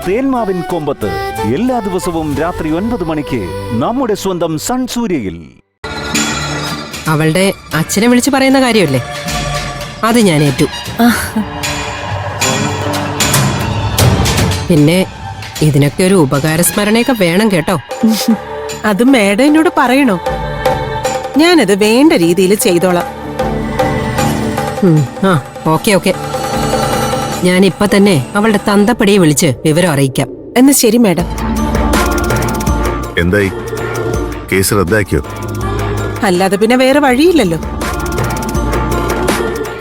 തേന്മാവിൻ കൊമ്പത്ത് എല്ലാ ദിവസവും രാത്രി 9 മണിക്ക് നമ്മുടെ സ്വന്തം സൺ സൂര്യയിൽ. അവളുടെ അച്ഛനെ വിളിച്ചു പറയുന്ന കാര്യമല്ലേ, അത് ഞാൻ ഏറ്റു. പിന്നെ ഇതിനൊക്കെ ഒരു ഉപകാരസ്മരണയൊക്കെ വേണം കേട്ടോ. അത് മേഡം എന്നോട് പറയണോ? ഞാനത് വേണ്ട രീതിയിൽ ചെയ്തോളാം. ഓക്കെ ഓക്കെ, ഞാൻ ഇപ്പൊ തന്നെ അവളുടെ തന്തപ്പടിയെ വിളിച്ച് വിവരം അറിയിക്കാം. എന്നാ ശരി മേഡം. എന്തായി, കേസ് റദ്ദാക്കിയോ? അല്ലാതെ പിന്നെ വേറെ വഴിയില്ലല്ലോ.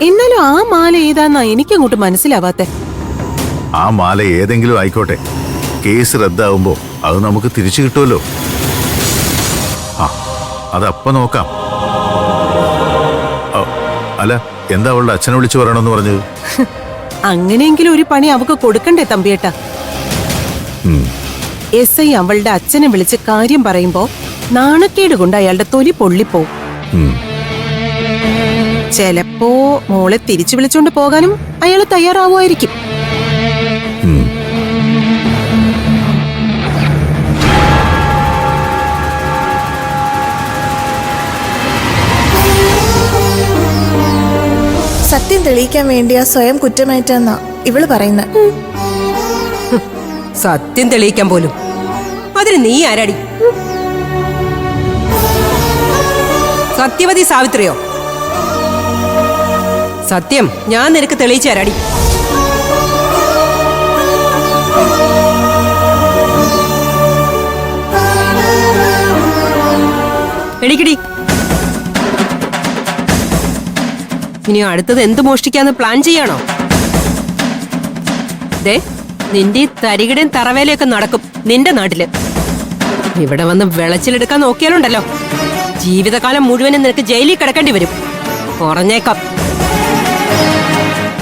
എന്നാലും ആ മാല ഏതാന്നാ എനിക്കങ്ങോട്ട് മനസ്സിലാവാത്തെ. ആ മാല ഏതെങ്കിലും ആയിക്കോട്ടെ, കേസ് റദ്ദാവുമ്പോ അത് നമുക്ക് തിരിച്ചു കിട്ടുമല്ലോ. അതപ്പ നോക്കാം. അല്ല, എന്താ അവളുടെ അച്ഛനെ വിളിച്ചു പറയണമെന്ന് പറഞ്ഞത്? അങ്ങനെയെങ്കിലും ഒരു പണി അവക്ക് കൊടുക്കണ്ടേ തമ്പിയേട്ടാ? SI അവളുടെ അച്ഛനെ വിളിച്ച് കാര്യം പറയുമ്പോ നാണക്കേട് കൊണ്ട് അയാളുടെ തൊലി പൊള്ളിപ്പോവും. ചെലപ്പോ മോളെ തിരിച്ചു വിളിച്ചോണ്ട് പോകാനും അയാള് തയ്യാറാവുമായിരിക്കും. സത്യം തെളിയിക്കാൻ വേണ്ടിയാ സ്വയം കുറ്റമേറ്റെന്നാ ഇവള് പറയുന്നത്. സത്യം തെളിയിക്കാൻ പോലും അതിന് നീ ആരാടി? സത്യവതി സാവിത്രിയോ? സത്യം ഞാൻ നിനക്ക് തെളിയിച്ചു തരാടി. എടിക്കടി, ഇനി അടുത്തത് എന്ത് മോഷ്ടിക്കാന്ന് പ്ലാൻ ചെയ്യാണോ? ദേ, നിന്റെ ഈ തരികിടയും തറവേലയൊക്കെ നടക്കും നിന്റെ നാട്ടില്. ഇവിടെ വന്ന് വിളച്ചിലെടുക്കാൻ നോക്കിയാലുണ്ടല്ലോ, ജീവിതകാലം മുഴുവനും നിനക്ക് ജയിലിൽ കിടക്കേണ്ടി വരും. കുറഞ്ഞേക്കാം.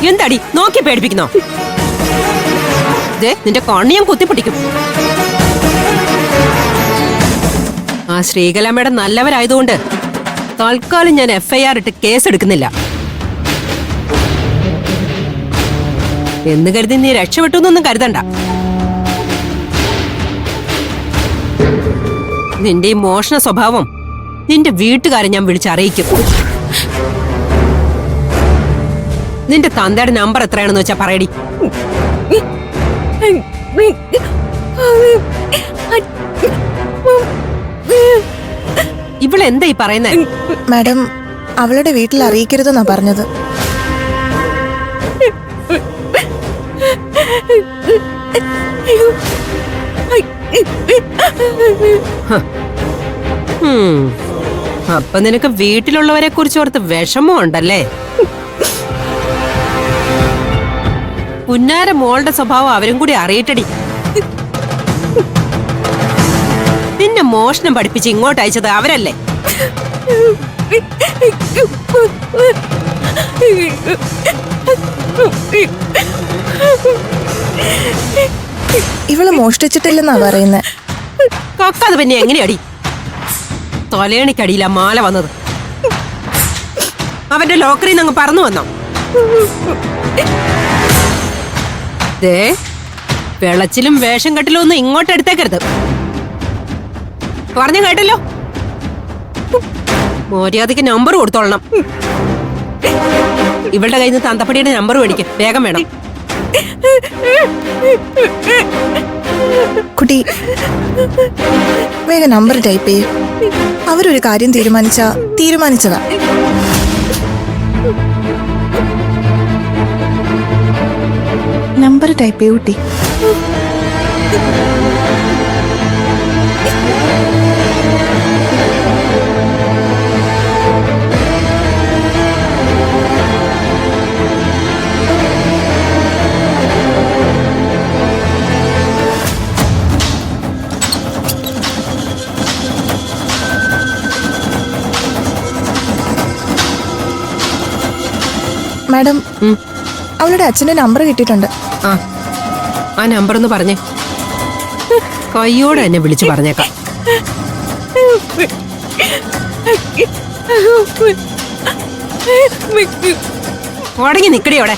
എന്താടി നോക്കി പേടിപ്പിക്കുന്നോ? ദേ, നിന്റെ കണ്ണ് ഞാൻ കുത്തിപ്പൊട്ടിക്കും. ആ ശ്രീകലാമ്മയുടെ നല്ലവരായതുകൊണ്ട് തൽക്കാലം ഞാൻ FIR ഇട്ട് കേസെടുക്കുന്നില്ല. എന്ന് കരുതി നീ രക്ഷപ്പെട്ടു എന്നൊന്നും കരുതണ്ട. നിന്റെ ഈ മോഷണ സ്വഭാവം നിന്റെ വീട്ടുകാരെ ഞാൻ വിളിച്ചറിയിക്കും. നിന്റെ തന്തയുടെ നമ്പർ എത്രയാണെന്ന് വെച്ചാ പറയടി. ഇവളെന്തായി പറയുന്നേ? മാഡം, അവളുടെ വീട്ടിൽ അറിയിക്കരുതെന്നാ പറഞ്ഞത്. അപ്പൊ നിനക്ക് വീട്ടിലുള്ളവരെ കുറിച്ച് ഓർത്ത് വിഷമമുണ്ടല്ലേ? പുന്നാര മോളുടെ സ്വഭാവം അവരും കൂടി അറിയട്ടടി. നിന്നെ മോഷണം പഠിപ്പിച്ച് ഇങ്ങോട്ട് അയച്ചത് അവരല്ലേ? ഇവള് മോഷ്ടിച്ചിട്ടില്ലെന്നാ പറയുന്നത്. കക്കാത് പിന്നെ എങ്ങനെയടി? തൊലയണിക്കടിയിലാ മാല വന്നത്. അവന്റെ ലോക്കറിൽ നിന്ന് അങ്ങ് പറന്നു വന്നോ? ദേ, വെളച്ചിലും വേഷം കെട്ടിലും ഒന്നും ഇങ്ങോട്ട് എടുത്തേക്കരുത്. പറഞ്ഞു കേട്ടല്ലോ. മര്യാദയ്ക്ക് നമ്പർ കൊടുത്തോളണം. ഇവളുടെ കയ്യിൽ നിന്ന് തന്തപ്പടിയുടെ നമ്പർ മേടിക്കും, വേഗം വേണം. കുട്ടി, വേഗം നമ്പർ ടൈപ്പ് ചെയ്യും. അവരൊരു കാര്യം തീരുമാനിച്ചതാ. നമ്പർ ടൈപ്പ് ചെയ്യൂ കുട്ടി. മാഡം, അവളുടെ അച്ഛന്റെ നമ്പർ കിട്ടിയിട്ടുണ്ട്. ആ നമ്പർ ഒന്ന് പറഞ്ഞേ. കയ്യോടെ എന്നെ വിളിച്ചു പറഞ്ഞേക്കാം. അടങ്ങി നിക്കടിയോടെ.